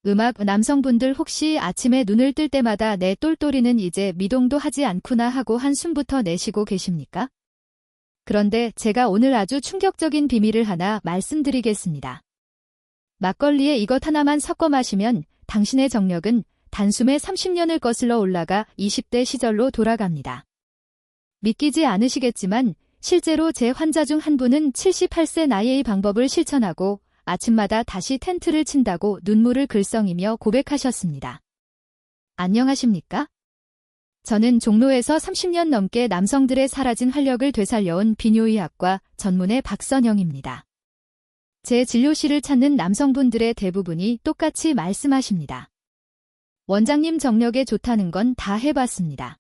남성분들 혹시 아침에 눈을 뜰 때마다 내 똘똘이는 이제 미동도 하지 않구나 하고 한숨부터 내쉬고 계십니까? 그런데 제가 오늘 아주 충격적인 비밀을 하나 말씀드리겠습니다. 막걸리에 이것 하나만 섞어 마시면 당신의 정력은 단숨에 30년을 거슬러 올라가 20대 시절로 돌아갑니다. 믿기지 않으시겠지만 실제로 제 환자 중 한 분은 78세 나이에 이 방법을 실천하고 아침마다 다시 텐트를 친다고 눈물을 글썽이며 고백하셨습니다. 안녕하십니까? 저는 종로에서 30년 넘게 남성들의 사라진 활력을 되살려온 비뇨의학과 전문의 박선영입니다. 제 진료실을 찾는 남성분들의 대부분이 똑같이 말씀하십니다. 원장님 정력에 좋다는 건 다 해봤습니다.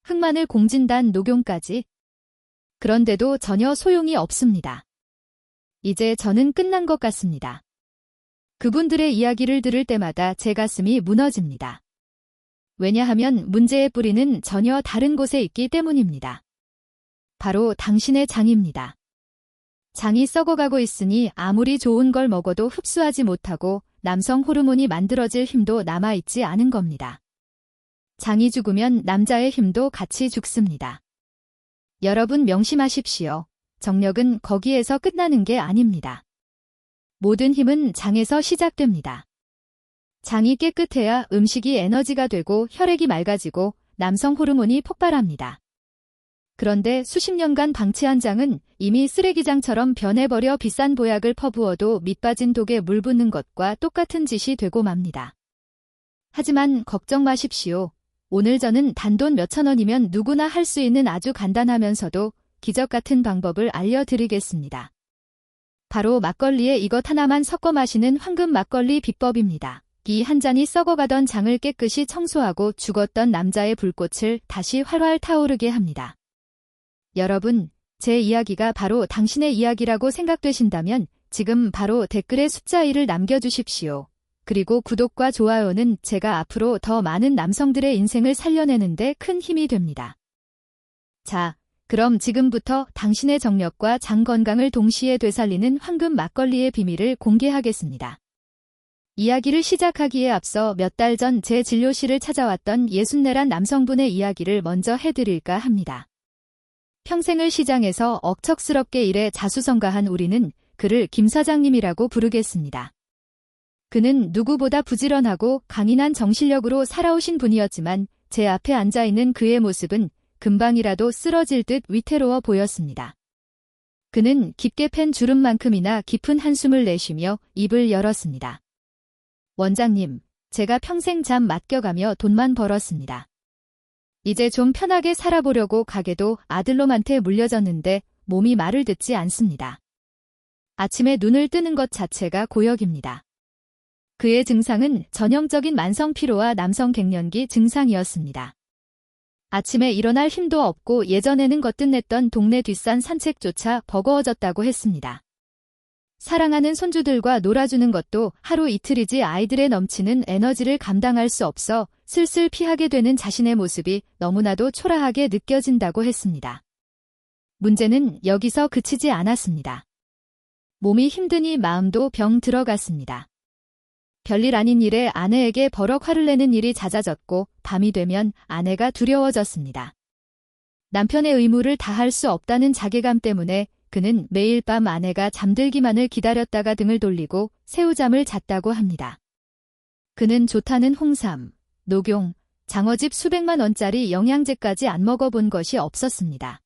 흑마늘 공진단 녹용까지. 그런데도 전혀 소용이 없습니다. 이제 저는 끝난 것 같습니다. 그분들의 이야기를 들을 때마다 제 가슴이 무너집니다. 왜냐하면 문제의 뿌리는 전혀 다른 곳에 있기 때문입니다. 바로 당신의 장입니다. 장이 썩어가고 있으니 아무리 좋은 걸 먹어도 흡수하지 못하고 남성 호르몬이 만들어질 힘도 남아있지 않은 겁니다. 장이 죽으면 남자의 힘도 같이 죽습니다. 여러분 명심하십시오. 정력은 거기에서 끝나는 게 아닙니다. 모든 힘은 장에서 시작됩니다. 장이 깨끗해야 음식이 에너지가 되고 혈액이 맑아지고 남성 호르몬이 폭발합니다. 그런데 수십 년간 방치한 장은 이미 쓰레기장처럼 변해버려 비싼 보약을 퍼부어도 밑빠진 독에 물 붓는 것과 똑같은 짓이 되고 맙니다. 하지만 걱정 마십시오. 오늘 저는 단돈 몇천 원이면 누구나 할 수 있는 아주 간단하면서도 기적 같은 방법을 알려드리겠습니다. 바로 막걸리에 이것 하나만 섞어 마시는 황금 막걸리 비법입니다. 이 한 잔이 썩어가던 장을 깨끗이 청소하고 죽었던 남자의 불꽃을 다시 활활 타오르게 합니다. 여러분, 제 이야기가 바로 당신의 이야기라고 생각되신다면 지금 바로 댓글에 숫자 1을 남겨주십시오. 그리고 구독과 좋아요는 제가 앞으로 더 많은 남성들의 인생을 살려내는 데 큰 힘이 됩니다. 자, 그럼 지금부터 당신의 정력과 장 건강을 동시에 되살리는 황금 막걸리의 비밀을 공개하겠습니다. 이야기를 시작하기에 앞서 몇 달 전 제 진료실을 찾아왔던 64란 남성분의 이야기를 먼저 해드릴까 합니다. 평생을 시장에서 억척스럽게 일해 자수성가한 우리는 그를 김 사장님이라고 부르겠습니다. 그는 누구보다 부지런하고 강인한 정신력으로 살아오신 분이었지만 제 앞에 앉아있는 그의 모습은 금방이라도 쓰러질 듯 위태로워 보였습니다. 그는 깊게 팬 주름만큼이나 깊은 한숨을 내쉬며 입을 열었습니다. 원장님, 제가 평생 잠 맡겨가며 돈만 벌었습니다. 이제 좀 편하게 살아보려고 가게도 아들놈한테 물려졌는데 몸이 말을 듣지 않습니다. 아침에 눈을 뜨는 것 자체가 고역입니다. 그의 증상은 전형적인 만성 피로와 남성 갱년기 증상이었습니다. 아침에 일어날 힘도 없고 예전에는 거뜬냈던 동네 뒷산 산책조차 버거워졌다고 했습니다. 사랑하는 손주들과 놀아주는 것도 하루 이틀이지 아이들의 넘치는 에너지를 감당할 수 없어 슬슬 피하게 되는 자신의 모습이 너무나도 초라하게 느껴진다고 했습니다. 문제는 여기서 그치지 않았습니다. 몸이 힘드니 마음도 병 들어갔습니다. 별일 아닌 일에 아내에게 버럭 화를 내는 일이 잦아졌고 밤이 되면 아내가 두려워졌습니다. 남편의 의무를 다할 수 없다는 자괴감 때문에 그는 매일 밤 아내가 잠들기만을 기다렸다가 등을 돌리고 새우잠을 잤다고 합니다. 그는 좋다는 홍삼, 녹용, 장어즙 수백만 원짜리 영양제까지 안 먹어본 것이 없었습니다.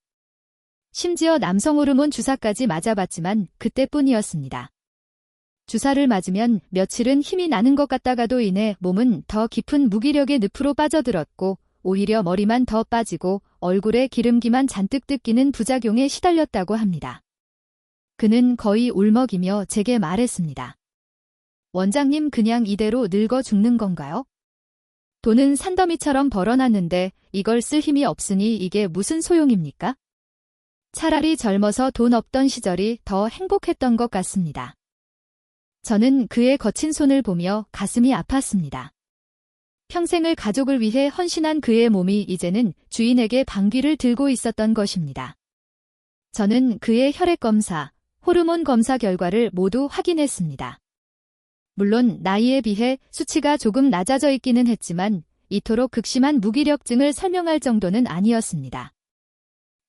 심지어 남성 호르몬 주사까지 맞아봤지만 그때뿐이었습니다. 주사를 맞으면 며칠은 힘이 나는 것 같다가도 이내 몸은 더 깊은 무기력의 늪으로 빠져들었고 오히려 머리만 더 빠지고 얼굴에 기름기만 잔뜩 뜯기는 부작용에 시달렸다고 합니다. 그는 거의 울먹이며 제게 말했습니다. 원장님 그냥 이대로 늙어 죽는 건가요? 돈은 산더미처럼 벌어놨는데 이걸 쓸 힘이 없으니 이게 무슨 소용입니까? 차라리 젊어서 돈 없던 시절이 더 행복했던 것 같습니다. 저는 그의 거친 손을 보며 가슴이 아팠습니다. 평생을 가족을 위해 헌신한 그의 몸이 이제는 주인에게 방귀를 들고 있었던 것입니다. 저는 그의 혈액 검사, 호르몬 검사 결과를 모두 확인했습니다. 물론 나이에 비해 수치가 조금 낮아져 있기는 했지만 이토록 극심한 무기력증을 설명할 정도는 아니었습니다.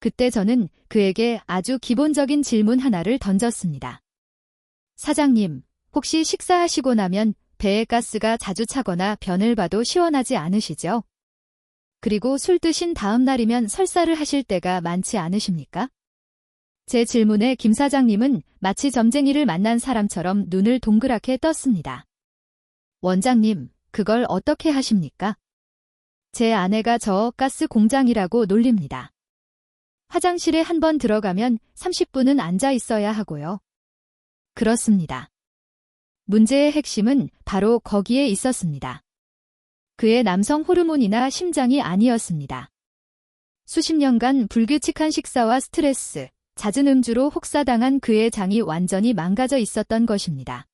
그때 저는 그에게 아주 기본적인 질문 하나를 던졌습니다. 사장님, 혹시 식사하시고 나면 배에 가스가 자주 차거나 변을 봐도 시원하지 않으시죠? 그리고 술 드신 다음 날이면 설사를 하실 때가 많지 않으십니까? 제 질문에 김 사장님은 마치 점쟁이를 만난 사람처럼 눈을 동그랗게 떴습니다. 원장님, 그걸 어떻게 하십니까? 제 아내가 저 가스 공장이라고 놀립니다. 화장실에 한 번 들어가면 30분은 앉아 있어야 하고요. 그렇습니다. 문제의 핵심은 바로 거기에 있었습니다. 그의 남성 호르몬이나 심장이 아니었습니다. 수십 년간 불규칙한 식사와 스트레스, 잦은 음주로 혹사당한 그의 장이 완전히 망가져 있었던 것입니다.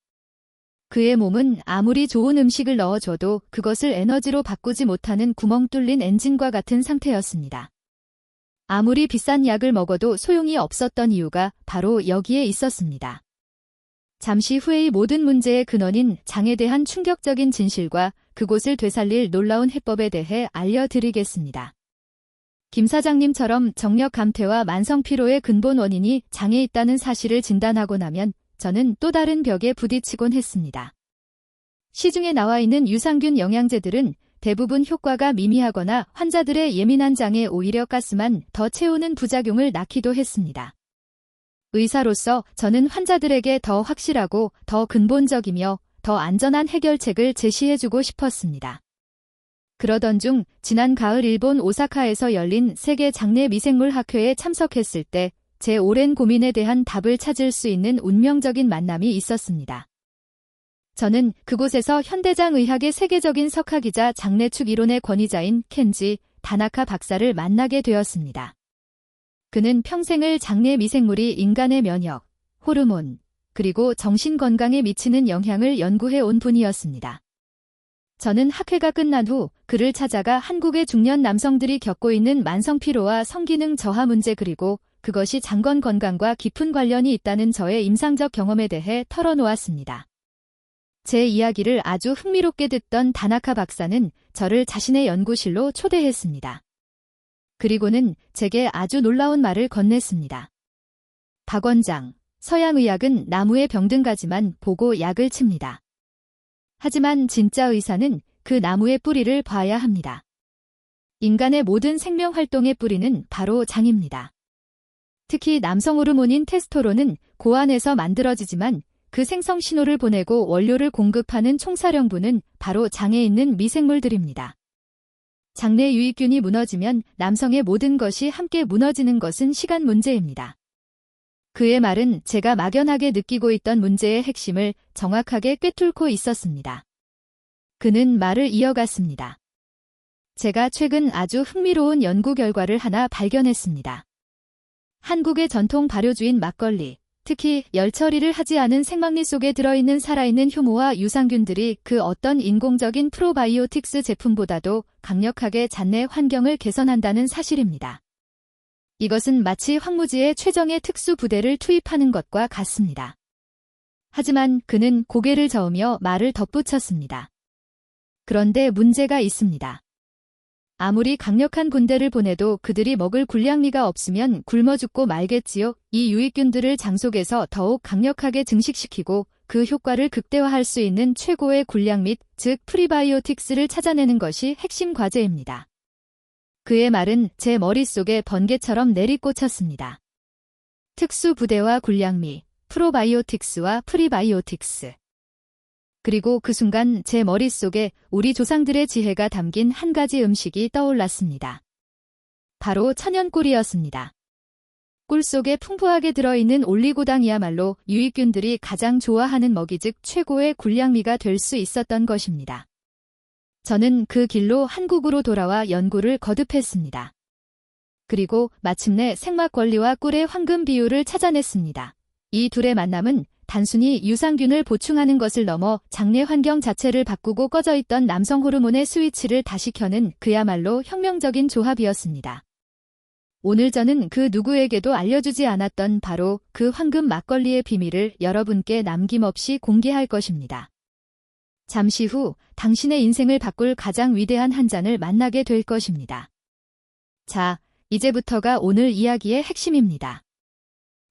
그의 몸은 아무리 좋은 음식을 넣어줘도 그것을 에너지로 바꾸지 못하는 구멍 뚫린 엔진과 같은 상태였습니다. 아무리 비싼 약을 먹어도 소용이 없었던 이유가 바로 여기에 있었습니다. 잠시 후에 이 모든 문제의 근원인 장에 대한 충격적인 진실과 그곳을 되살릴 놀라운 해법에 대해 알려드리겠습니다. 김 사장님처럼 정력 감퇴와 만성 피로의 근본 원인이 장에 있다는 사실을 진단하고 나면 저는 또 다른 벽에 부딪히곤 했습니다. 시중에 나와 있는 유산균 영양제들은 대부분 효과가 미미하거나 환자들의 예민한 장에 오히려 가스만 더 채우는 부작용을 낳기도 했습니다. 의사로서 저는 환자들에게 더 확실하고 더 근본적이며 더 안전한 해결책을 제시해주고 싶었습니다. 그러던 중 지난 가을 일본 오사카에서 열린 세계 장내 미생물 학회에 참석했을 때 제 오랜 고민에 대한 답을 찾을 수 있는 운명적인 만남이 있었습니다. 저는 그곳에서 현대장 의학의 세계적인 석학이자 장내축 이론의 권위자인 켄지 다나카 박사를 만나게 되었습니다. 그는 평생을 장내 미생물이 인간의 면역, 호르몬, 그리고 정신 건강에 미치는 영향을 연구해 온 분이었습니다. 저는 학회가 끝난 후 그를 찾아가 한국의 중년 남성들이 겪고 있는 만성 피로와 성기능 저하 문제 그리고 그것이 장건 건강과 깊은 관련이 있다는 저의 임상적 경험에 대해 털어놓았습니다. 제 이야기를 아주 흥미롭게 듣던 다나카 박사는 저를 자신의 연구실로 초대했습니다. 그리고는 제게 아주 놀라운 말을 건넸습니다. 박 원장, 서양의학은 나무의 병든가지만 보고 약을 칩니다. 하지만 진짜 의사는 그 나무의 뿌리를 봐야 합니다. 인간의 모든 생명활동의 뿌리는 바로 장입니다. 특히 남성 호르몬인 테스토론은 고안에서 만들어지지만 그 생성 신호를 보내고 원료를 공급하는 총사령부는 바로 장에 있는 미생물들입니다. 장내 유익균이 무너지면 남성의 모든 것이 함께 무너지는 것은 시간 문제입니다. 그의 말은 제가 막연하게 느끼고 있던 문제의 핵심을 정확하게 꿰뚫고 있었습니다. 그는 말을 이어갔습니다. 제가 최근 아주 흥미로운 연구 결과를 하나 발견했습니다. 한국의 전통 발효주인 막걸리, 특히 열 처리를 하지 않은 생막리 속에 들어있는 살아있는 효모와 유산균들이 그 어떤 인공적인 프로바이오틱스 제품보다도 강력하게 장내 환경을 개선한다는 사실입니다. 이것은 마치 황무지에 최정의 특수 부대를 투입하는 것과 같습니다. 하지만 그는 고개를 저으며 말을 덧붙였습니다. 그런데 문제가 있습니다. 아무리 강력한 군대를 보내도 그들이 먹을 군량미가 없으면 굶어 죽고 말겠지요. 이 유익균들을 장 속에서 더욱 강력하게 증식시키고 그 효과를 극대화할 수 있는 최고의 군량 및 즉 프리바이오틱스를 찾아내는 것이 핵심 과제입니다. 그의 말은 제 머릿속에 번개처럼 내리꽂혔습니다. 특수부대와 군량미, 프로바이오틱스와 프리바이오틱스. 그리고 그 순간 제 머릿속에 우리 조상들의 지혜가 담긴 한 가지 음식이 떠올랐습니다. 바로 천연꿀이었습니다. 꿀 속에 풍부하게 들어있는 올리고당이야말로 유익균들이 가장 좋아하는 먹이 즉 최고의 군량미가 될 수 있었던 것입니다. 저는 그 길로 한국으로 돌아와 연구를 거듭했습니다. 그리고 마침내 생막 권리와 꿀의 황금 비율을 찾아냈습니다. 이 둘의 만남은 단순히 유산균을 보충하는 것을 넘어 장내 환경 자체를 바꾸고 꺼져 있던 남성 호르몬의 스위치를 다시 켜는 그야말로 혁명적인 조합이었습니다. 오늘 저는 그 누구에게도 알려주지 않았던 바로 그 황금 막걸리의 비밀을 여러분께 남김없이 공개할 것입니다. 잠시 후 당신의 인생을 바꿀 가장 위대한 한 잔을 만나게 될 것입니다. 자, 이제부터가 오늘 이야기의 핵심입니다.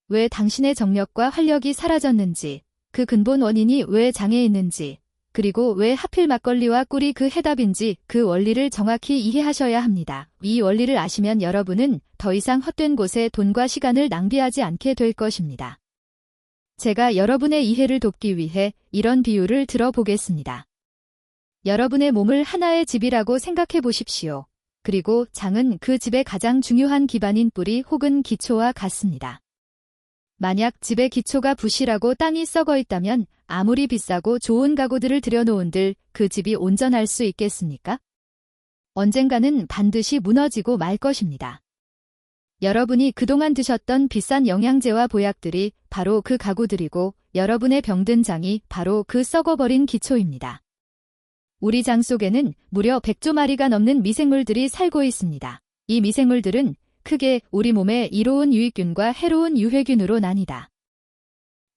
왜 당신의 정력과 활력이 사라졌는지, 그 근본 원인이 왜 장애있는지, 그리고 왜 하필 막걸리와 꿀이 그 해답인지 그 원리를 정확히 이해하셔야 합니다. 이 원리를 아시면 여러분은 더 이상 헛된 곳에 돈과 시간을 낭비하지 않게 될 것입니다. 제가 여러분의 이해를 돕기 위해 이런 비유를 들어보겠습니다. 여러분의 몸을 하나의 집이라고 생각해 보십시오. 그리고 장은 그 집의 가장 중요한 기반인 뿌리 혹은 기초와 같습니다. 만약 집의 기초가 부실하고 땅이 썩어 있다면 아무리 비싸고 좋은 가구들을 들여놓은들 그 집이 온전할 수 있겠습니까? 언젠가는 반드시 무너지고 말 것입니다. 여러분이 그동안 드셨던 비싼 영양제와 보약들이 바로 그 가구들이고 여러분의 병든 장이 바로 그 썩어버린 기초입니다. 우리 장 속에는 무려 100조 마리가 넘는 미생물들이 살고 있습니다. 이 미생물들은 크게 우리 몸에 이로운 유익균과 해로운 유해균으로 나뉘다.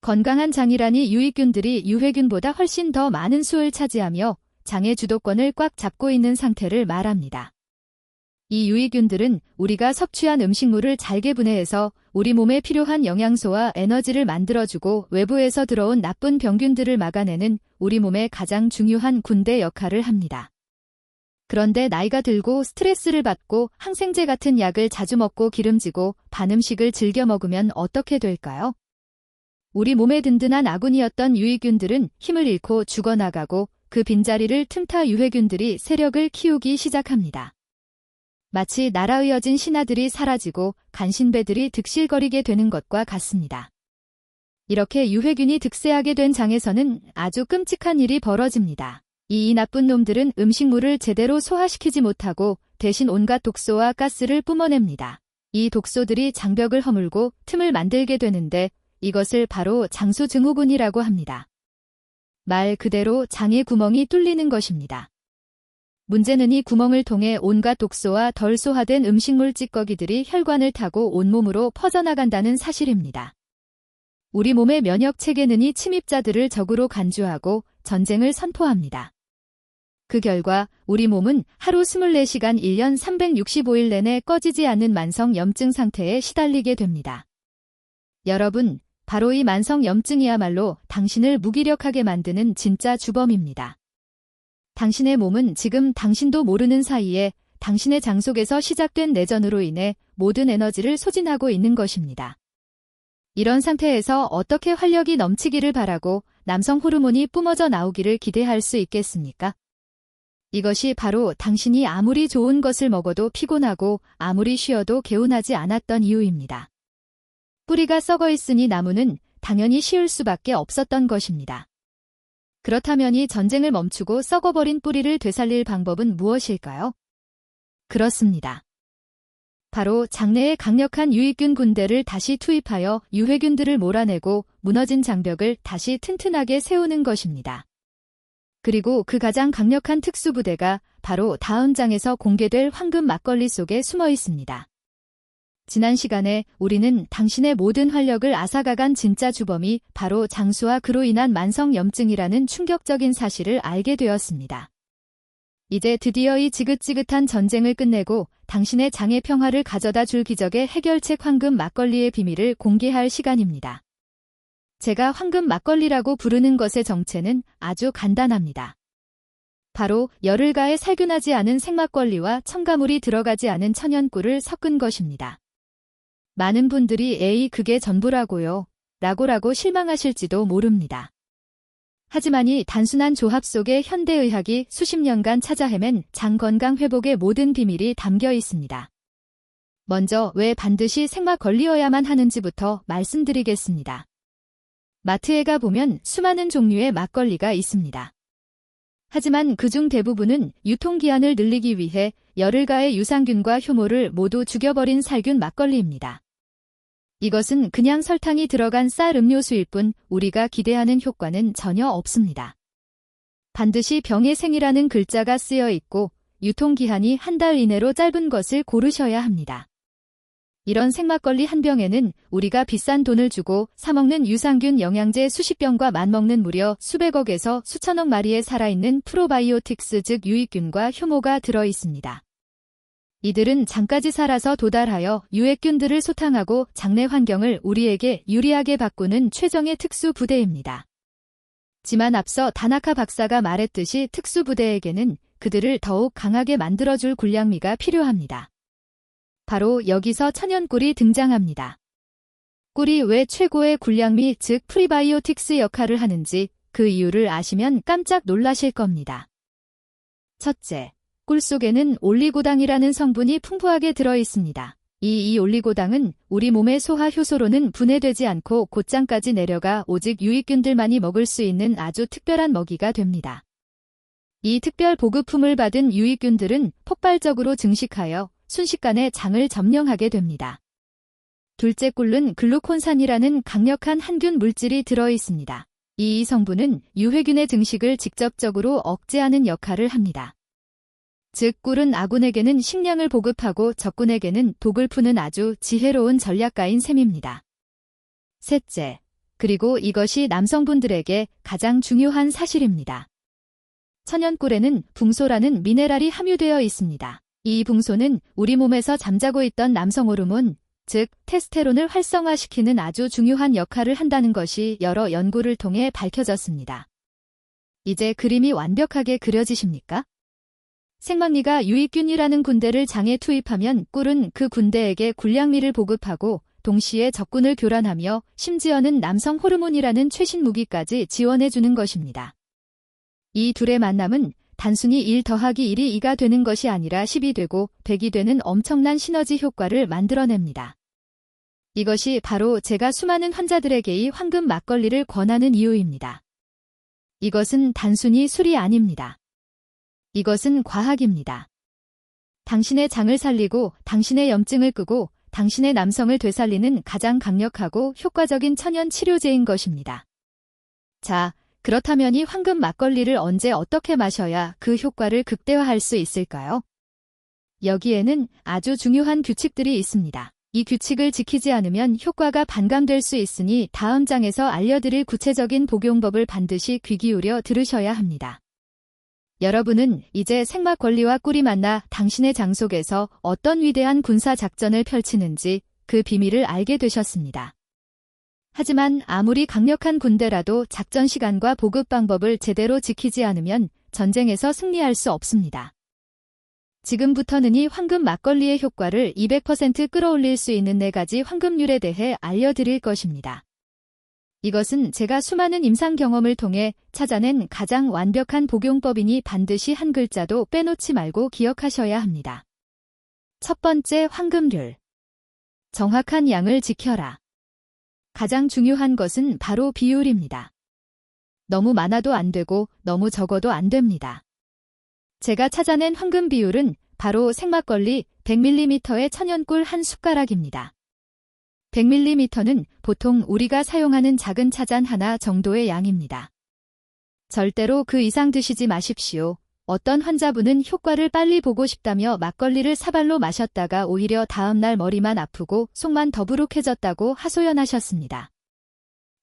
건강한 장이라니 유익균들이 유해균보다 훨씬 더 많은 수를 차지하며 장의 주도권을 꽉 잡고 있는 상태를 말합니다. 이 유익균들은 우리가 섭취한 음식물을 잘게 분해해서 우리 몸에 필요한 영양소와 에너지를 만들어주고 외부에서 들어온 나쁜 병균들을 막아내는 우리 몸의 가장 중요한 군대 역할을 합니다. 그런데 나이가 들고 스트레스를 받고 항생제 같은 약을 자주 먹고 기름지고 반음식을 즐겨 먹으면 어떻게 될까요? 우리 몸의 든든한 아군이었던 유익균들은 힘을 잃고 죽어나가고 그 빈자리를 틈타 유해균들이 세력을 키우기 시작합니다. 마치 날아의어진 신하들이 사라지고 간신배들이 득실거리게 되는 것과 같습니다. 이렇게 유해균이 득세하게 된 장에서는 아주 끔찍한 일이 벌어집니다. 이 나쁜 놈들은 음식물을 제대로 소화시키지 못하고 대신 온갖 독소와 가스를 뿜어냅니다. 이 독소들이 장벽을 허물고 틈을 만들게 되는데 이것을 바로 장수증후군이라고 합니다. 말 그대로 장의 구멍이 뚫리는 것입니다. 문제는 이 구멍을 통해 온갖 독소와 덜 소화된 음식물 찌꺼기들이 혈관을 타고 온몸으로 퍼져나간다는 사실입니다. 우리 몸의 면역 체계는 이 침입자들을 적으로 간주하고 전쟁을 선포합니다. 그 결과 우리 몸은 하루 24시간 1년 365일 내내 꺼지지 않는 만성 염증 상태에 시달리게 됩니다. 여러분, 바로 이 만성 염증이야말로 당신을 무기력하게 만드는 진짜 주범입니다. 당신의 몸은 지금 당신도 모르는 사이에 당신의 장 속에서 시작된 내전으로 인해 모든 에너지를 소진하고 있는 것입니다. 이런 상태에서 어떻게 활력이 넘치기를 바라고 남성 호르몬이 뿜어져 나오기를 기대할 수 있겠습니까? 이것이 바로 당신이 아무리 좋은 것을 먹어도 피곤하고 아무리 쉬어도 개운하지 않았던 이유입니다. 뿌리가 썩어 있으니 나무는 당연히 쉬울 수밖에 없었던 것입니다. 그렇다면 이 전쟁을 멈추고 썩어버린 뿌리를 되살릴 방법은 무엇일까요? 그렇습니다. 바로 장내에 강력한 유익균 군대를 다시 투입하여 유해균들을 몰아내고 무너진 장벽을 다시 튼튼하게 세우는 것입니다. 그리고 그 가장 강력한 특수부대가 바로 다음 장에서 공개될 황금 막걸리 속에 숨어 있습니다. 지난 시간에 우리는 당신의 모든 활력을 앗아가간 진짜 주범이 바로 장수와 그로 인한 만성 염증이라는 충격적인 사실을 알게 되었습니다. 이제 드디어 이 지긋지긋한 전쟁을 끝내고 당신의 장의 평화를 가져다 줄 기적의 해결책 황금 막걸리의 비밀을 공개할 시간입니다. 제가 황금 막걸리라고 부르는 것의 정체는 아주 간단합니다. 바로 열을 가해 살균하지 않은 생막걸리와 첨가물이 들어가지 않은 천연꿀을 섞은 것입니다. 많은 분들이 에이 그게 전부라고요. 라고 실망하실지도 모릅니다. 하지만 이 단순한 조합 속에 현대의학이 수십 년간 찾아 헤맨 장 건강 회복의 모든 비밀이 담겨 있습니다. 먼저 왜 반드시 생막걸리여야만 하는지부터 말씀드리겠습니다. 마트에 가보면 수많은 종류의 막걸리가 있습니다. 하지만 그중 대부분은 유통기한을 늘리기 위해 열을 가해 유산균과 효모를 모두 죽여버린 살균 막걸리입니다. 이것은 그냥 설탕이 들어간 쌀 음료수일 뿐 우리가 기대하는 효과는 전혀 없습니다. 반드시 병의 생이라는 글자가 쓰여 있고 유통기한이 한 달 이내로 짧은 것을 고르셔야 합니다. 이런 생막걸리 한 병에는 우리가 비싼 돈을 주고 사먹는 유산균 영양제 수십 병과 맞먹는 무려 수백억에서 수천억 마리의 살아있는 프로바이오틱스 즉 유익균과 효모가 들어 있습니다. 이들은 장까지 살아서 도달하여 유해균들을 소탕하고 장내 환경을 우리에게 유리하게 바꾸는 최정의 특수부대입니다. 지만 앞서 다나카 박사가 말했듯이 특수부대에게는 그들을 더욱 강하게 만들어줄 군량미가 필요합니다. 바로 여기서 천연꿀이 등장합니다. 꿀이 왜 최고의 군량미 즉 프리바이오틱스 역할을 하는지 그 이유를 아시면 깜짝 놀라실 겁니다. 첫째, 꿀 속에는 올리고당이라는 성분이 풍부하게 들어 있습니다. 이 올리고당은 우리 몸의 소화 효소로는 분해되지 않고 곧장까지 내려가 오직 유익균들만이 먹을 수 있는 아주 특별한 먹이가 됩니다. 이 특별 보급품을 받은 유익균들은 폭발적으로 증식하여 순식간에 장을 점령하게 됩니다. 둘째, 꿀은 글루콘산이라는 강력한 항균 물질이 들어 있습니다. 이 성분은 유해균의 증식을 직접적으로 억제하는 역할을 합니다. 즉 꿀은 아군에게는 식량을 보급하고 적군에게는 독을 푸는 아주 지혜로운 전략가인 셈입니다. 셋째, 그리고 이것이 남성분들에게 가장 중요한 사실입니다. 천연꿀에는 붕소라는 미네랄이 함유되어 있습니다. 이 붕소는 우리 몸에서 잠자고 있던 남성 호르몬, 즉 테스테론을 활성화시키는 아주 중요한 역할을 한다는 것이 여러 연구를 통해 밝혀졌습니다. 이제 그림이 완벽하게 그려지십니까? 생막리가 유익균이라는 군대를 장에 투입하면 꿀은 그 군대에게 군량미를 보급하고 동시에 적군을 교란하며 심지어는 남성 호르몬이라는 최신 무기까지 지원해주는 것입니다. 이 둘의 만남은 단순히 1 더하기 1이 2가 되는 것이 아니라 10이 되고 100이 되는 엄청난 시너지 효과를 만들어냅니다. 이것이 바로 제가 수많은 환자들에게 이 황금 막걸리를 권하는 이유입니다. 이것은 단순히 술이 아닙니다. 이것은 과학입니다. 당신의 장을 살리고 당신의 염증을 끄고 당신의 남성을 되살리는 가장 강력하고 효과적인 천연 치료제인 것입니다. 자, 그렇다면 이 황금 막걸리를 언제 어떻게 마셔야 그 효과를 극대화할 수 있을까요? 여기에는 아주 중요한 규칙들이 있습니다. 이 규칙을 지키지 않으면 효과가 반감될 수 있으니 다음 장에서 알려드릴 구체적인 복용법을 반드시 귀 기울여 들으셔야 합니다. 여러분은 이제 생막걸리와 꿀이 만나 당신의 장 속에서 어떤 위대한 군사 작전을 펼치는지 그 비밀을 알게 되셨습니다. 하지만 아무리 강력한 군대라도 작전 시간과 보급 방법을 제대로 지키지 않으면 전쟁에서 승리할 수 없습니다. 지금부터는 이 황금 막걸리의 효과를 200% 끌어올릴 수 있는 4가지 황금률에 대해 알려드릴 것입니다. 이것은 제가 수많은 임상 경험을 통해 찾아낸 가장 완벽한 복용법이니 반드시 한 글자도 빼놓지 말고 기억하셔야 합니다. 첫 번째 황금률. 정확한 양을 지켜라. 가장 중요한 것은 바로 비율입니다. 너무 많아도 안 되고 너무 적어도 안 됩니다. 제가 찾아낸 황금 비율은 바로 생막걸리 100ml의 천연꿀 한 숟가락입니다. 100ml는 보통 우리가 사용하는 작은 차잔 하나 정도의 양입니다. 절대로 그 이상 드시지 마십시오. 어떤 환자분은 효과를 빨리 보고 싶다며 막걸리를 사발로 마셨다가 오히려 다음날 머리만 아프고 속만 더부룩해졌다고 하소연하셨습니다.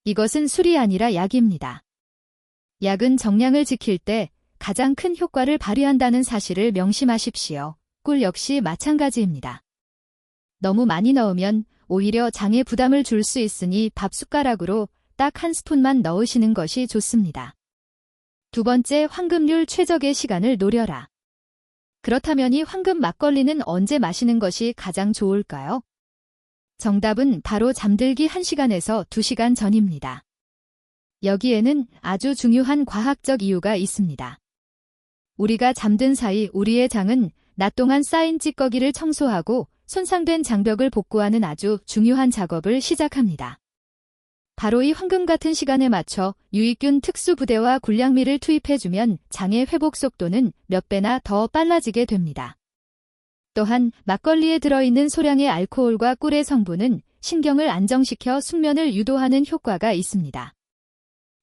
이것은 술이 아니라 약입니다. 약은 정량을 지킬 때 가장 큰 효과를 발휘한다는 사실을 명심하십시오. 꿀 역시 마찬가지입니다. 너무 많이 넣으면 오히려 장에 부담을 줄 수 있으니 밥 숟가락으로 딱 한 스푼만 넣으시는 것이 좋습니다. 두 번째, 황금률 최적의 시간을 노려라. 그렇다면 이 황금 막걸리는 언제 마시는 것이 가장 좋을까요? 정답은 바로 잠들기 1시간에서 2시간 전입니다. 여기에는 아주 중요한 과학적 이유가 있습니다. 우리가 잠든 사이 우리의 장은 낮 동안 쌓인 찌꺼기를 청소하고 손상된 장벽을 복구하는 아주 중요한 작업을 시작합니다. 바로 이 황금 같은 시간에 맞춰 유익균 특수부대와 군량미를 투입해주면 장의 회복 속도는 몇 배나 더 빨라지게 됩니다. 또한 막걸리에 들어있는 소량의 알코올과 꿀의 성분은 신경을 안정시켜 숙면을 유도하는 효과가 있습니다.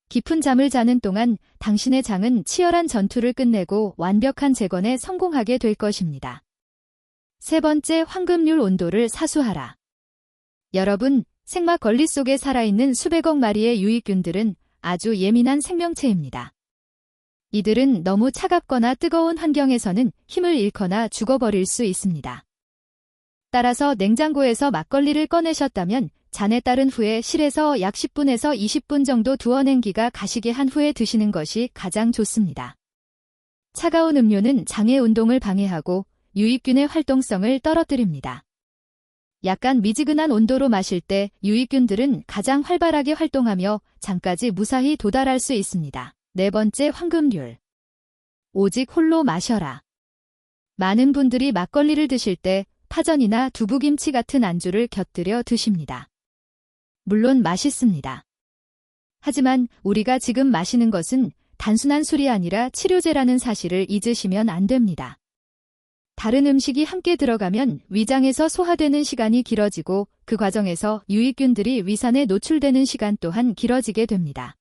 깊은 잠을 자는 동안 당신의 장은 치열한 전투를 끝내고 완벽한 재건에 성공하게 될 것입니다. 세 번째, 황금률 온도를 사수하라. 여러분, 생막걸리 속에 살아있는 수백억 마리의 유익균들은 아주 예민한 생명체입니다. 이들은 너무 차갑거나 뜨거운 환경에서는 힘을 잃거나 죽어버릴 수 있습니다. 따라서 냉장고에서 막걸리를 꺼내셨다면 잔에 따른 후에 실에서 약 10분에서 20분 정도 두어 냉기가 가시게 한 후에 드시는 것이 가장 좋습니다. 차가운 음료는 장의 운동을 방해하고 유익균의 활동성을 떨어뜨립니다. 약간 미지근한 온도로 마실 때 유익균들은 가장 활발하게 활동하며 장까지 무사히 도달할 수 있습니다. 네 번째, 황금률. 오직 홀로 마셔라. 많은 분들이 막걸리를 드실 때 파전이나 두부김치 같은 안주를 곁들여 드십니다. 물론 맛있습니다. 하지만 우리가 지금 마시는 것은 단순한 술이 아니라 치료제라는 사실을 잊으시면 안 됩니다. 다른 음식이 함께 들어가면 위장에서 소화되는 시간이 길어지고 그 과정에서 유익균들이 위산에 노출되는 시간 또한 길어지게 됩니다.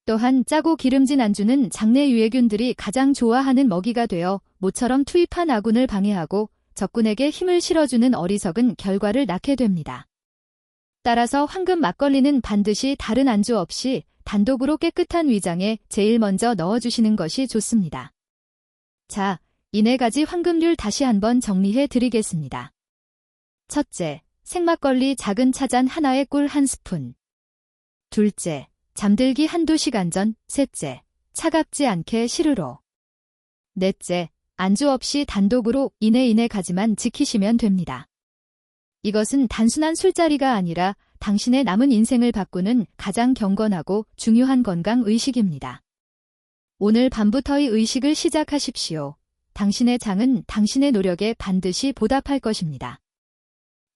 또한 짜고 기름진 안주는 장내 유해균들이 가장 좋아하는 먹이가 되어 모처럼 투입한 아군을 방해하고 적군에게 힘을 실어주는 어리석은 결과를 낳게 됩니다. 따라서 황금 막걸리는 반드시 다른 안주 없이 단독으로 깨끗한 위장에 제일 먼저 넣어주시는 것이 좋습니다. 자, 이 4가지 황금률 다시 한번 정리해 드리겠습니다. 첫째, 생막걸리 작은 차잔 하나에 꿀 1스푼. 둘째, 잠들기 1~2시간 전. 셋째, 차갑지 않게 시르로. 넷째, 안주 없이 단독으로 이내 가지만 지키시면 됩니다. 이것은 단순한 술자리가 아니라 당신의 남은 인생을 바꾸는 가장 경건하고 중요한 건강 의식입니다. 오늘 밤부터의 의식을 시작하십시오. 당신의 장은 당신의 노력에 반드시 보답할 것입니다.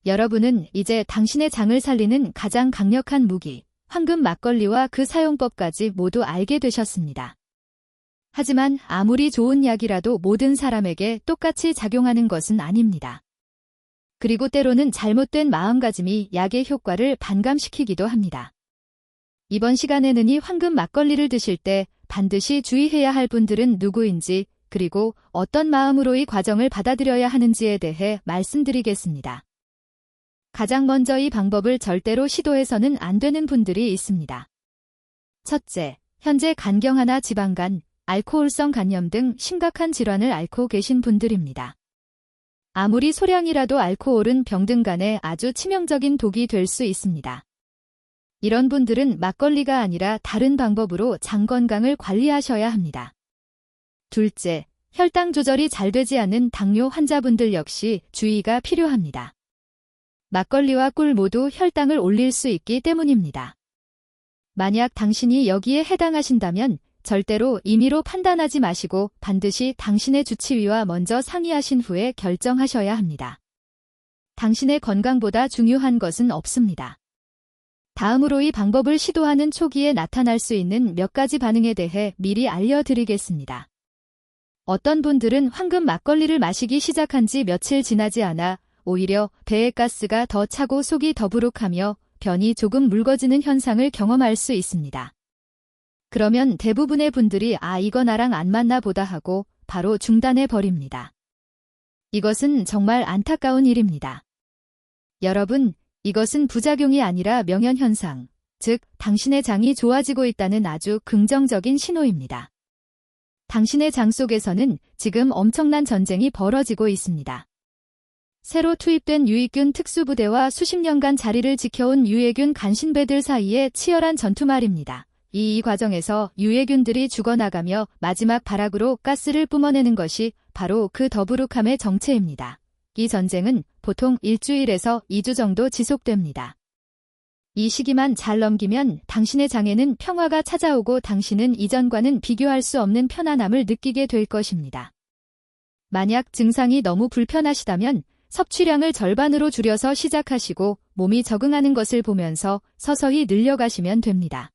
여러분은 이제 당신의 장을 살리는 가장 강력한 무기, 황금 막걸리와 그 사용법까지 모두 알게 되셨습니다. 하지만 아무리 좋은 약이라도 모든 사람에게 똑같이 작용하는 것은 아닙니다. 그리고 때로는 잘못된 마음가짐이 약의 효과를 반감시키기도 합니다. 이번 시간에는 이 황금 막걸리를 드실 때 반드시 주의해야 할 분들은 누구인지 그리고 어떤 마음으로 이 과정을 받아들여야 하는지에 대해 말씀드리겠습니다. 가장 먼저 이 방법을 절대로 시도해서는 안 되는 분들이 있습니다. 첫째, 현재 간경화나 지방간, 알코올성 간염 등 심각한 질환을 앓고 계신 분들입니다. 아무리 소량이라도 알코올은 병든 간에 아주 치명적인 독이 될 수 있습니다. 이런 분들은 막걸리가 아니라 다른 방법으로 장 건강을 관리하셔야 합니다. 둘째, 혈당 조절이 잘 되지 않는 당뇨 환자분들 역시 주의가 필요합니다. 막걸리와 꿀 모두 혈당을 올릴 수 있기 때문입니다. 만약 당신이 여기에 해당하신다면 절대로 임의로 판단하지 마시고 반드시 당신의 주치의와 먼저 상의하신 후에 결정하셔야 합니다. 당신의 건강보다 중요한 것은 없습니다. 다음으로 이 방법을 시도하는 초기에 나타날 수 있는 몇 가지 반응에 대해 미리 알려드리겠습니다. 어떤 분들은 황금 막걸리를 마시기 시작한 지 며칠 지나지 않아 오히려 배의 가스가 더 차고 속이 더부룩하며 변이 조금 묽어지는 현상을 경험할 수 있습니다. 그러면 대부분의 분들이 이거 나랑 안 맞나 보다 하고 바로 중단해 버립니다. 이것은 정말 안타까운 일입니다. 여러분, 이것은 부작용이 아니라 명현현상, 즉 당신의 장이 좋아지고 있다는 아주 긍정적인 신호입니다. 당신의 장 속에서는 지금 엄청난 전쟁이 벌어지고 있습니다. 새로 투입된 유익균 특수부대와 수십 년간 자리를 지켜온 유해균 간신배들 사이의 치열한 전투 말입니다. 이 과정에서 유해균들이 죽어나가며 마지막 발악으로 가스를 뿜어내는 것이 바로 그 더부룩함의 정체입니다. 이 전쟁은 보통 1주일에서 2주 정도 지속됩니다. 이 시기만 잘 넘기면 당신의 장에는 평화가 찾아오고 당신은 이전과는 비교할 수 없는 편안함을 느끼게 될 것입니다. 만약 증상이 너무 불편하시다면 섭취량을 절반으로 줄여서 시작하시고 몸이 적응하는 것을 보면서 서서히 늘려가시면 됩니다.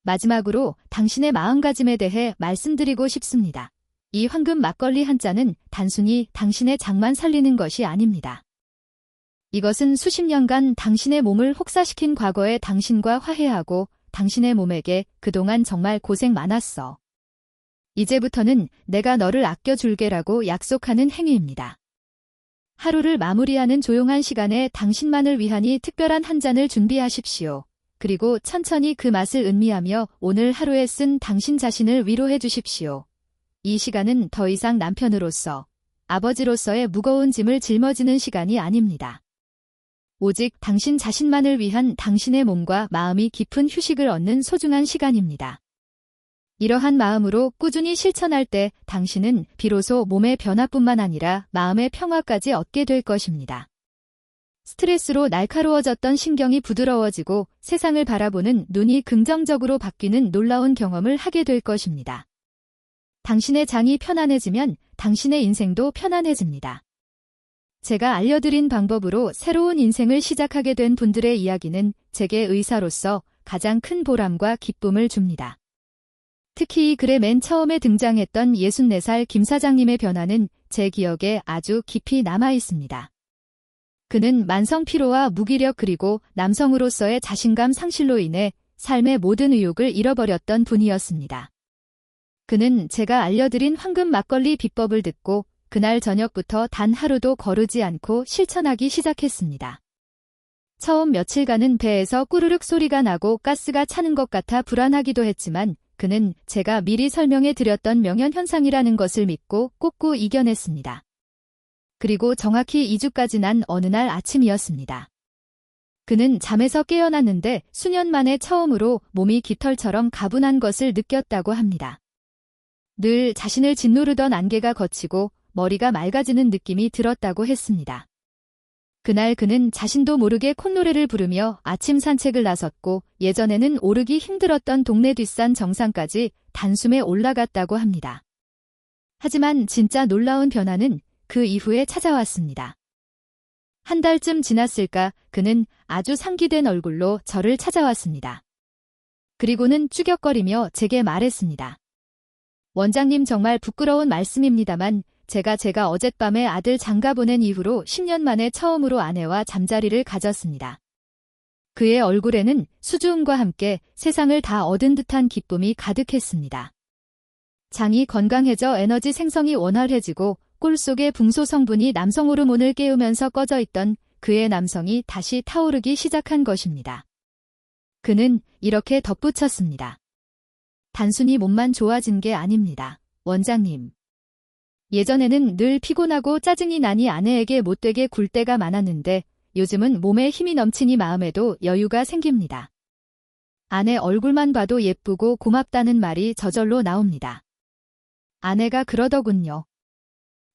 마지막으로 당신의 마음가짐에 대해 말씀드리고 싶습니다. 이 황금 막걸리 한 잔은 단순히 당신의 장만 살리는 것이 아닙니다. 이것은 수십 년간 당신의 몸을 혹사시킨 과거의 당신과 화해하고 당신의 몸에게 그동안 정말 고생 많았어. 이제부터는 내가 너를 아껴줄게라고 약속하는 행위입니다. 하루를 마무리하는 조용한 시간에 당신만을 위한 이 특별한 한 잔을 준비하십시오. 그리고 천천히 그 맛을 음미하며 오늘 하루에 쓴 당신 자신을 위로해 주십시오. 이 시간은 더 이상 남편으로서, 아버지로서의 무거운 짐을 짊어지는 시간이 아닙니다. 오직 당신 자신만을 위한 당신의 몸과 마음이 깊은 휴식을 얻는 소중한 시간입니다. 이러한 마음으로 꾸준히 실천할 때 당신은 비로소 몸의 변화뿐만 아니라 마음의 평화까지 얻게 될 것입니다. 스트레스로 날카로워졌던 신경이 부드러워지고 세상을 바라보는 눈이 긍정적으로 바뀌는 놀라운 경험을 하게 될 것입니다. 당신의 장이 편안해지면 당신의 인생도 편안해집니다. 제가 알려드린 방법으로 새로운 인생을 시작하게 된 분들의 이야기는 제게 의사로서 가장 큰 보람과 기쁨을 줍니다. 특히 이 글에 맨 처음에 등장했던 64살 김 사장님의 변화는 제 기억에 아주 깊이 남아 있습니다. 그는 만성 피로와 무기력 그리고 남성으로서의 자신감 상실로 인해 삶의 모든 의욕을 잃어버렸던 분이었습니다. 그는 제가 알려드린 황금 막걸리 비법을 듣고 그날 저녁부터 단 하루도 거르지 않고 실천하기 시작했습니다. 처음 며칠간은 배에서 꾸르륵 소리가 나고 가스가 차는 것 같아 불안하기도 했지만 그는 제가 미리 설명해 드렸던 명현현상이라는 것을 믿고 꽂고 이겨냈습니다. 그리고 정확히 2주가 지난 어느 날 아침이었습니다. 그는 잠에서 깨어났는데 수년 만에 처음으로 몸이 깃털처럼 가분한 것을 느꼈다고 합니다. 늘 자신을 짓누르던 안개가 걷히고 머리가 맑아지는 느낌이 들었다고 했습니다. 그날 그는 자신도 모르게 콧노래를 부르며 아침 산책을 나섰고 예전에는 오르기 힘들었던 동네 뒷산 정상까지 단숨에 올라갔다고 합니다. 하지만 진짜 놀라운 변화는 그 이후에 찾아왔습니다. 한 달쯤 지났을까 그는 아주 상기된 얼굴로 저를 찾아왔습니다. 그리고는 쭈격거리며 제게 말했습니다. 원장님 정말 부끄러운 말씀입니다만 제가 어젯밤에 아들 장가 보낸 이후로 10년 만에 처음으로 아내와 잠자리를 가졌습니다. 그의 얼굴에는 수줍음과 함께 세상을 다 얻은 듯한 기쁨이 가득했습니다. 장이 건강해져 에너지 생성이 원활해지고 꿀 속의 붕소 성분이 남성 호르몬을 깨우면서 꺼져 있던 그의 남성이 다시 타오르기 시작한 것입니다. 그는 이렇게 덧붙였습니다. 단순히 몸만 좋아진 게 아닙니다. 원장님. 예전에는 늘 피곤하고 짜증이 나니 아내에게 못되게 굴 때가 많았는데 요즘은 몸에 힘이 넘치니 마음에도 여유가 생깁니다. 아내 얼굴만 봐도 예쁘고 고맙다는 말이 저절로 나옵니다. 아내가 그러더군요.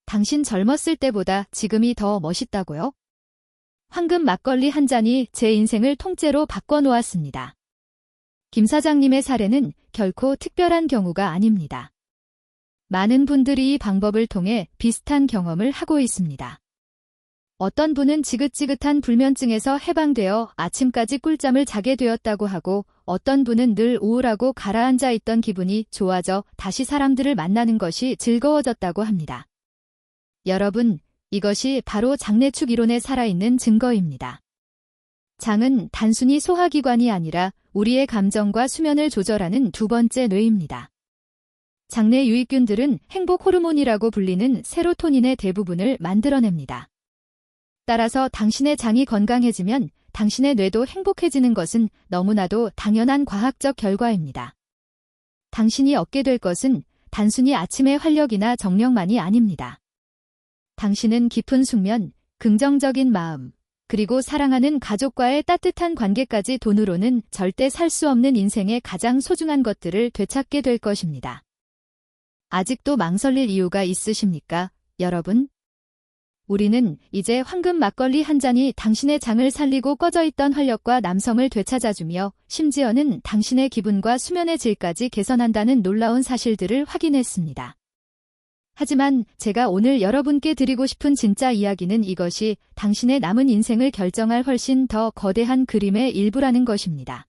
당신 젊었을 때보다 지금이 더 멋있다고요? 황금 막걸리 한 잔이 제 인생을 통째로 바꿔놓았습니다. 김 사장님의 사례는 결코 특별한 경우가 아닙니다. 많은 분들이 이 방법을 통해 비슷한 경험을 하고 있습니다. 어떤 분은 지긋지긋한 불면증에서 해방되어 아침까지 꿀잠을 자게 되었다고 하고 어떤 분은 늘 우울하고 가라앉아 있던 기분이 좋아져 다시 사람들을 만나는 것이 즐거워졌다고 합니다. 여러분, 이것이 바로 장내축 이론에 살아있는 증거입니다. 장은 단순히 소화기관이 아니라 우리의 감정과 수면을 조절하는 두 번째 뇌입니다. 장내 유익균들은 행복 호르몬이라고 불리는 세로토닌의 대부분을 만들어냅니다. 따라서 당신의 장이 건강해지면 당신의 뇌도 행복해지는 것은 너무나도 당연한 과학적 결과입니다. 당신이 얻게 될 것은 단순히 아침의 활력이나 정력만이 아닙니다. 당신은 깊은 숙면, 긍정적인 마음, 그리고 사랑하는 가족과의 따뜻한 관계까지 돈으로는 절대 살 수 없는 인생의 가장 소중한 것들을 되찾게 될 것입니다. 아직도 망설일 이유가 있으십니까, 여러분? 우리는 이제 황금 막걸리 한 잔이 당신의 장을 살리고 꺼져있던 활력과 남성을 되찾아주며 심지어는 당신의 기분과 수면의 질까지 개선한다는 놀라운 사실들을 확인했습니다. 하지만 제가 오늘 여러분께 드리고 싶은 진짜 이야기는 이것이 당신의 남은 인생을 결정할 훨씬 더 거대한 그림의 일부라는 것입니다.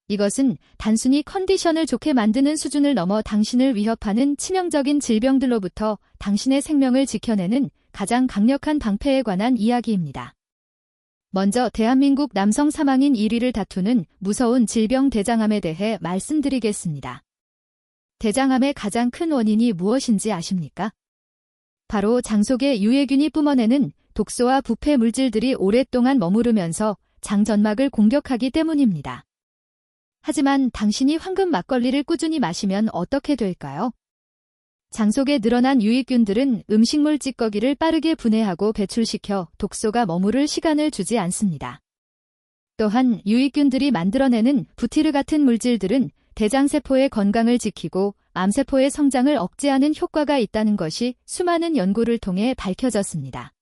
이것은 단순히 컨디션을 좋게 만드는 수준을 넘어 당신을 위협하는 치명적인 질병들로부터 당신의 생명을 지켜내는 가장 강력한 방패에 관한 이야기입니다. 먼저 대한민국 남성 사망인 1위를 다투는 무서운 질병 대장암에 대해 말씀드리겠습니다. 대장암의 가장 큰 원인이 무엇인지 아십니까? 바로 장 속에 유해균이 뿜어내는 독소와 부패 물질들이 오랫동안 머무르면서 장 점막을 공격하기 때문입니다. 하지만 당신이 황금 막걸리를 꾸준히 마시면 어떻게 될까요? 장 속에 늘어난 유익균들은 음식물 찌꺼기를 빠르게 분해하고 배출시켜 독소가 머무를 시간을 주지 않습니다. 또한 유익균들이 만들어내는 부티르 같은 물질들은 대장세포의 건강을 지키고 암세포의 성장을 억제하는 효과가 있다는 것이 수많은 연구를 통해 밝혀졌습니다.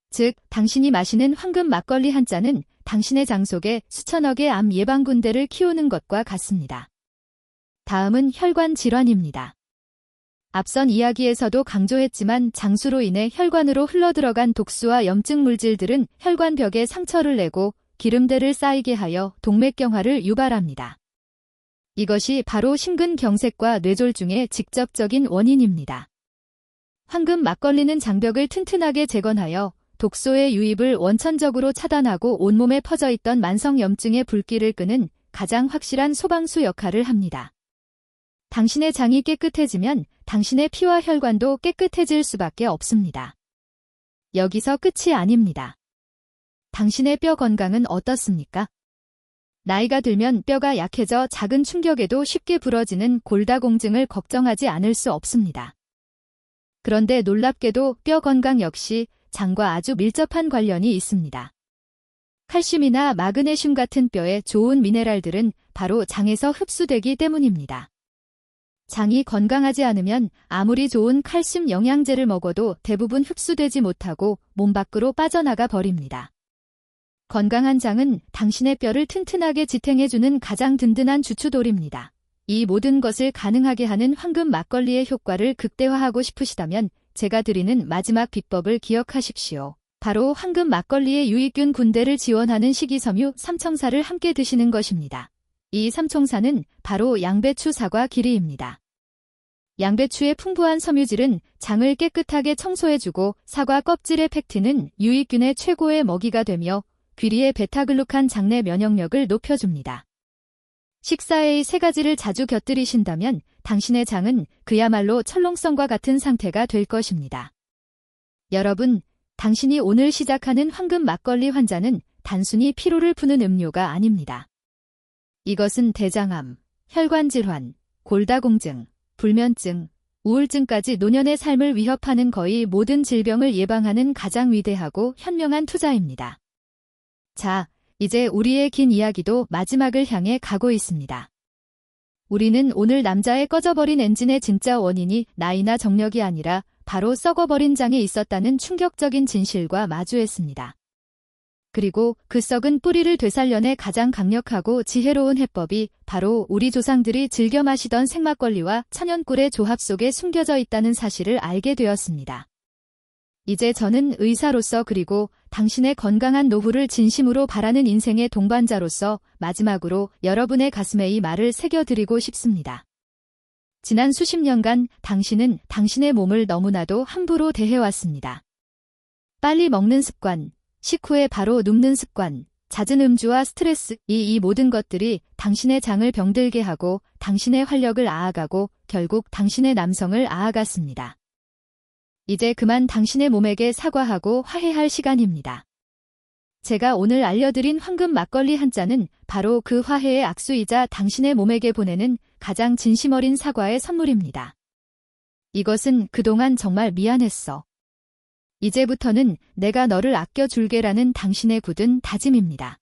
즉, 당신이 마시는 황금 막걸리 한 잔은 당신의 장 속에 수천억의 암 예방군대를 키우는 것과 같습니다. 다음은 혈관 질환입니다. 앞선 이야기에서도 강조했지만 장수로 인해 혈관으로 흘러들어간 독소와 염증 물질들은 혈관벽에 상처를 내고 기름대를 쌓이게 하여 동맥경화를 유발합니다. 이것이 바로 심근경색과 뇌졸중의 직접적인 원인입니다. 황금 막걸리는 장벽을 튼튼하게 재건하여 독소의 유입을 원천적으로 차단하고 온몸에 퍼져있던 만성염증의 불길을 끄는 가장 확실한 소방수 역할을 합니다. 당신의 장이 깨끗해지면 당신의 피와 혈관도 깨끗해질 수밖에 없습니다. 여기서 끝이 아닙니다. 당신의 뼈 건강은 어떻습니까? 나이가 들면 뼈가 약해져 작은 충격에도 쉽게 부러지는 골다공증을 걱정하지 않을 수 없습니다. 그런데 놀랍게도 뼈 건강 역시 장과 아주 밀접한 관련이 있습니다. 칼슘이나 마그네슘 같은 뼈에 좋은 미네랄들은 바로 장에서 흡수되기 때문입니다. 장이 건강하지 않으면 아무리 좋은 칼슘 영양제를 먹어도 대부분 흡수되지 못하고 몸 밖으로 빠져나가 버립니다. 건강한 장은 당신의 뼈를 튼튼하게 지탱해주는 가장 든든한 주춧돌입니다. 이 모든 것을 가능하게 하는 황금 막걸리의 효과를 극대화하고 싶으시다면 제가 드리는 마지막 비법을 기억하십시오. 바로 황금 막걸리의 유익균 군대를 지원하는 식이섬유 삼총사를 함께 드시는 것입니다. 이 삼총사는 바로 양배추, 사과, 기리입니다. 양배추의 풍부한 섬유질은 장을 깨끗하게 청소해주고 사과 껍질의 팩틴은 유익균의 최고의 먹이가 되며 귀리의 베타글루칸 장내 면역력을 높여줍니다. 식사에 이 세 가지를 자주 곁들이신다면 당신의 장은 그야말로 철롱성과 같은 상태가 될 것입니다. 여러분, 당신이 오늘 시작하는 황금 막걸리 한 잔은 단순히 피로를 푸는 음료가 아닙니다. 이것은 대장암, 혈관질환, 골다공증, 불면증, 우울증까지 노년의 삶을 위협하는 거의 모든 질병을 예방하는 가장 위대하고 현명한 투자입니다. 자, 이제 우리의 긴 이야기도 마지막을 향해 가고 있습니다. 우리는 오늘 남자의 꺼져버린 엔진의 진짜 원인이 나이나 정력이 아니라 바로 썩어버린 장에 있었다는 충격적인 진실과 마주했습니다. 그리고 그 썩은 뿌리를 되살려내 가장 강력하고 지혜로운 해법이 바로 우리 조상들이 즐겨 마시던 생막걸리와 천연꿀의 조합 속에 숨겨져 있다는 사실을 알게 되었습니다. 이제 저는 의사로서 그리고 당신의 건강한 노후를 진심으로 바라는 인생의 동반자로서 마지막으로 여러분의 가슴에 이 말을 새겨드리고 싶습니다. 지난 수십 년간 당신은 당신의 몸을 너무나도 함부로 대해왔습니다. 빨리 먹는 습관, 식후에 바로 눕는 습관, 잦은 음주와 스트레스, 이 모든 것들이 당신의 장을 병들게 하고 당신의 활력을 앗아가고 결국 당신의 남성을 앗아갔습니다. 이제 그만 당신의 몸에게 사과하고 화해할 시간입니다. 제가 오늘 알려드린 황금 막걸리 한 잔은 바로 그 화해의 악수이자 당신의 몸에게 보내는 가장 진심 어린 사과의 선물입니다. 이것은 그동안 정말 미안했어. 이제부터는 내가 너를 아껴줄게라는 당신의 굳은 다짐입니다.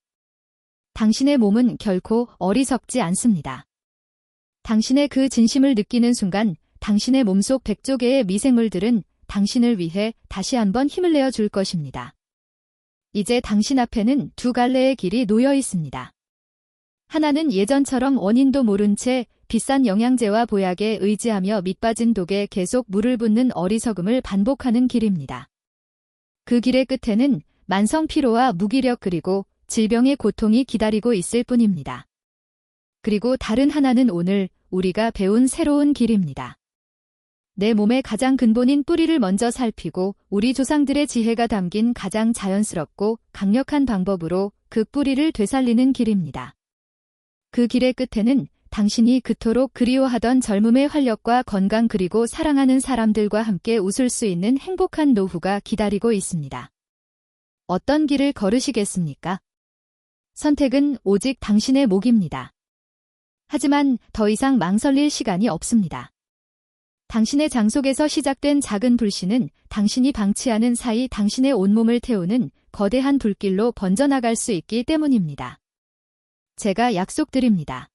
당신의 몸은 결코 어리석지 않습니다. 당신의 그 진심을 느끼는 순간 당신의 몸속 100조 개의 미생물들은 당신을 위해 다시 한번 힘을 내어 줄 것입니다. 이제 당신 앞에는 두 갈래의 길이 놓여 있습니다. 하나는 예전처럼 원인도 모른 채 비싼 영양제와 보약에 의지하며 밑빠진 독에 계속 물을 붓는 어리석음을 반복하는 길입니다. 그 길의 끝에는 만성 피로와 무기력 그리고 질병의 고통이 기다리고 있을 뿐입니다. 그리고 다른 하나는 오늘 우리가 배운 새로운 길입니다. 내 몸의 가장 근본인 뿌리를 먼저 살피고 우리 조상들의 지혜가 담긴 가장 자연스럽고 강력한 방법으로 그 뿌리를 되살리는 길입니다. 그 길의 끝에는 당신이 그토록 그리워하던 젊음의 활력과 건강 그리고 사랑하는 사람들과 함께 웃을 수 있는 행복한 노후가 기다리고 있습니다. 어떤 길을 걸으시겠습니까? 선택은 오직 당신의 몫입니다. 하지만 더 이상 망설일 시간이 없습니다. 당신의 장속에서 시작된 작은 불씨는 당신이 방치하는 사이 당신의 온몸을 태우는 거대한 불길로 번져나갈 수 있기 때문입니다. 제가 약속드립니다.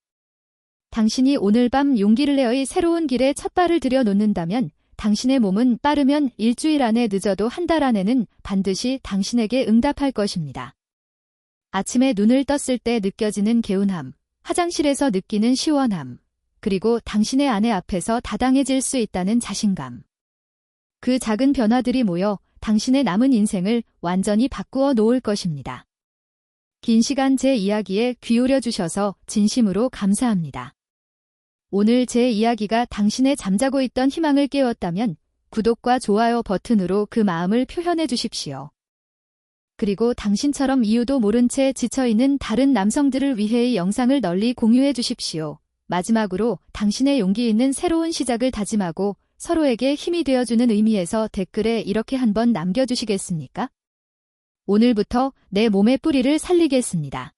당신이 오늘 밤 용기를 내어 이 새로운 길에 첫 발을 들여놓는다면 당신의 몸은 빠르면 일주일 안에 늦어도 한 달 안에는 반드시 당신에게 응답할 것입니다. 아침에 눈을 떴을 때 느껴지는 개운함, 화장실에서 느끼는 시원함, 그리고 당신의 아내 앞에서 다당해질 수 있다는 자신감. 그 작은 변화들이 모여 당신의 남은 인생을 완전히 바꾸어 놓을 것입니다. 긴 시간 제 이야기에 귀 기울여 주셔서 진심으로 감사합니다. 오늘 제 이야기가 당신의 잠자고 있던 희망을 깨웠다면 구독과 좋아요 버튼으로 그 마음을 표현해 주십시오. 그리고 당신처럼 이유도 모른 채 지쳐있는 다른 남성들을 위해 이 영상을 널리 공유해 주십시오. 마지막으로 당신의 용기 있는 새로운 시작을 다짐하고 서로에게 힘이 되어주는 의미에서 댓글에 이렇게 한번 남겨주시겠습니까? 오늘부터 내 몸의 뿌리를 살리겠습니다.